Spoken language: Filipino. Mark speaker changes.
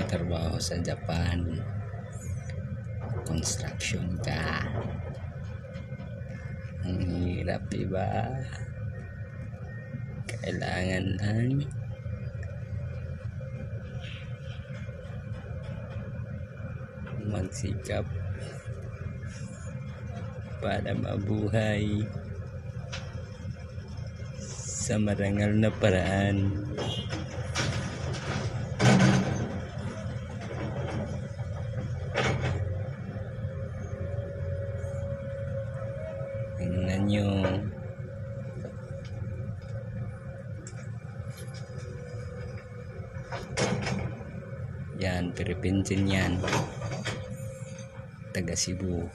Speaker 1: magtatrabaho sa Japan, construction ka, ang hirap diba? Kailangan lang magsikap para mabuhay sa marangal na paraan. Tingnan nyo, yan, Philippines yan, taga Cebu.